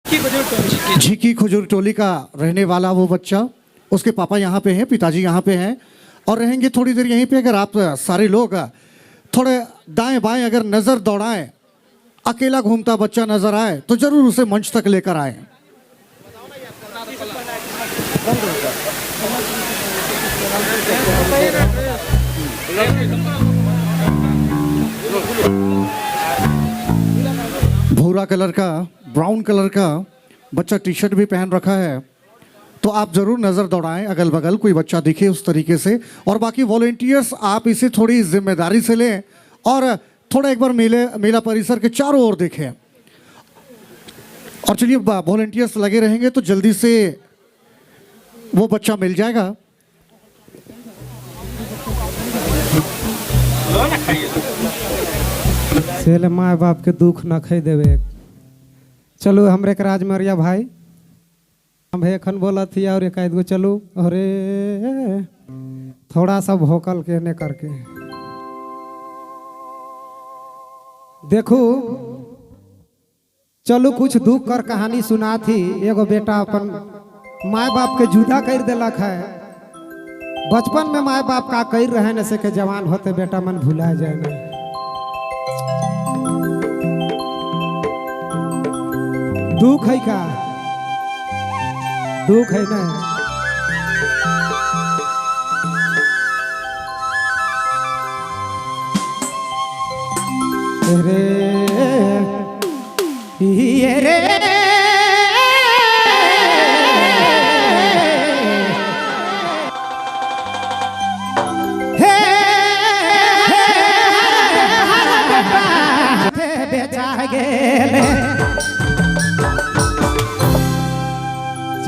झिकी खजूर टोली का रहने वाला वो बच्चा, उसके पापा यहाँ पे हैं, पिताजी यहाँ पे हैं और रहेंगे थोड़ी देर यहीं पे। अगर आप सारे लोग थोड़े दाएं बाएं अगर नज़र दौड़ाएं, अकेला घूमता बच्चा नजर आए तो जरूर उसे मंच तक लेकर आए। भूरा कलर का, ब्राउन कलर का बच्चा टी शर्ट भी पहन रखा है, तो आप जरूर नजर दौड़ाएं, अगल बगल कोई बच्चा दिखे उस तरीके से। और बाकी वॉलेंटियर्स आप इसे थोड़ी जिम्मेदारी से लें और थोड़ा एक बार मेला परिसर के चारों ओर देखें। और चलिए, वॉलेंटियर्स लगे रहेंगे तो जल्दी से वो बच्चा मिल जाएगा। सेल माँ बाप के दुख न खै देवे। चलो हमरे के राजमरिया भाई हम एखन बोला थी और एक गो चलो, अरे थोड़ा सा भोकल के ने करके देखो। चलो कुछ दुख कर कहानी सुना थी। एगो बेटा अपन माँ बाप के जुदा कर दिलक है। बचपन में माँ बाप का कर रहे न से के जवान होते बेटा मन भुला जाए ना। दुख है का, दुख है ना। रे ये रे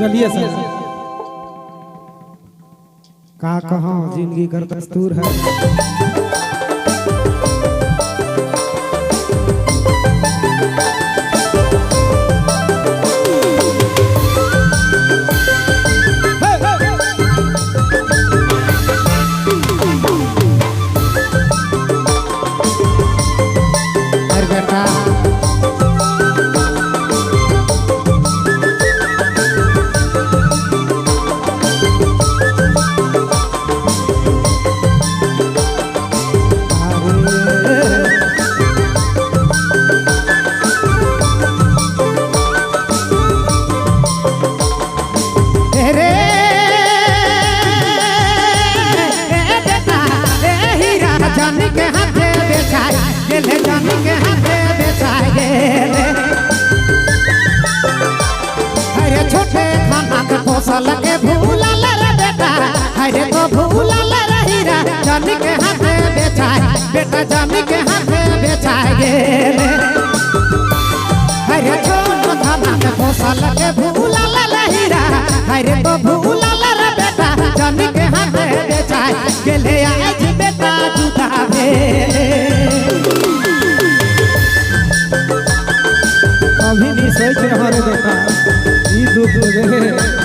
चलिए सर, का कहाँ जिंदगी कर दस्तूर है। छोटे खाना के पोसल के भूला रे बेटा, अरे तो भूला रही रा जानी के हाथे बेचाए बेटा, जानी के हाथे बेचाए गेले। अरे छोटे खाना के पोसल के भूला रही रा, अरे तो भूला रे बेटा, जानी के हाथे बेचाए गेले। आज बेटा जुदा भेले, अभी नहीं सोच रहा रे बेटा ई दुख दे।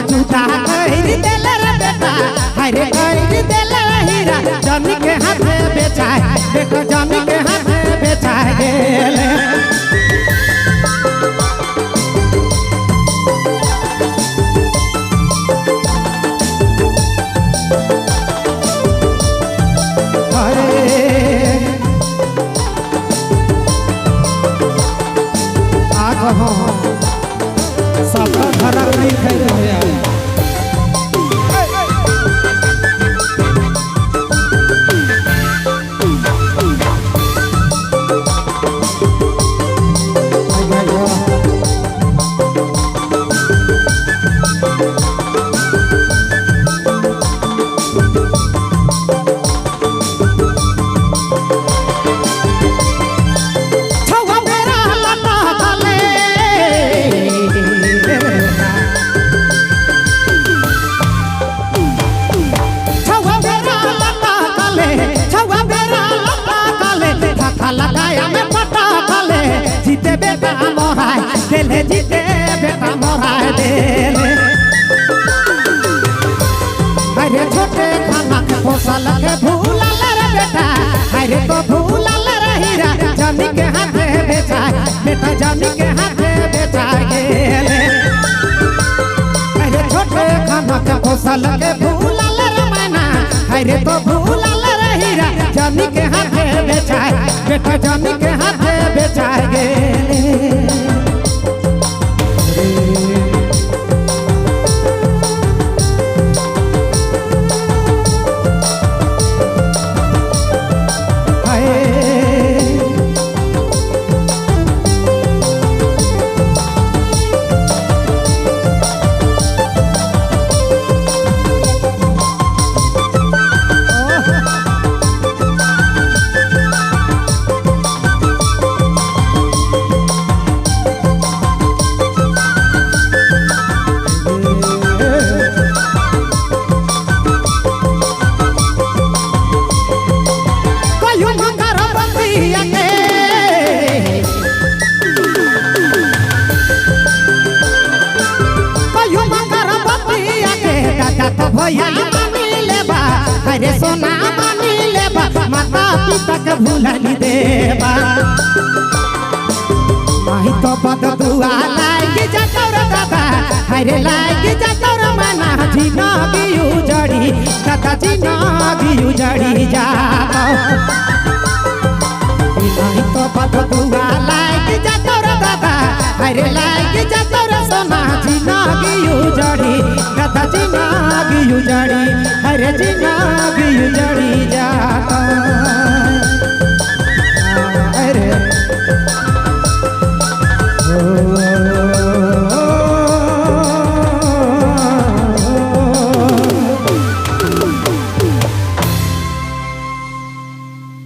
झूठा कही दिल रे बेटा, हरे कही दिल हीरा जानी के हाथे बेचाए बेटा, जानी के हाथे बेचाए गेले। अरे छोटे खाना के पोसल के भूलल रे बेटा अरे तो भूलल रे हीरा जानी के हाथे बेचाए बेटा जानी के हाथे बेचाए गेले अरे छोटे खाना के पोसल के भूलल रे मैना अरे तो भूलल रे हीरा जानी के हाथे बेचाए बेटा जानी के हाथे बेचाए गेले भैया मानी लेबा अरे सोना मानी लेबा माता पिता के भूलनी देबा माही तो बद दुआ लाग जातौर दादा अरे लाग जातौर मना जिंदगी उजड़ी दादा जिंदगी उजड़ी जातो माही तो बद दुआ लाग जातौर दादा अरे लाग जातौर सोना जिंदगी उजड़ी दादा जिंदगी उजड़ी अरे जिंदगी उजड़ी जाता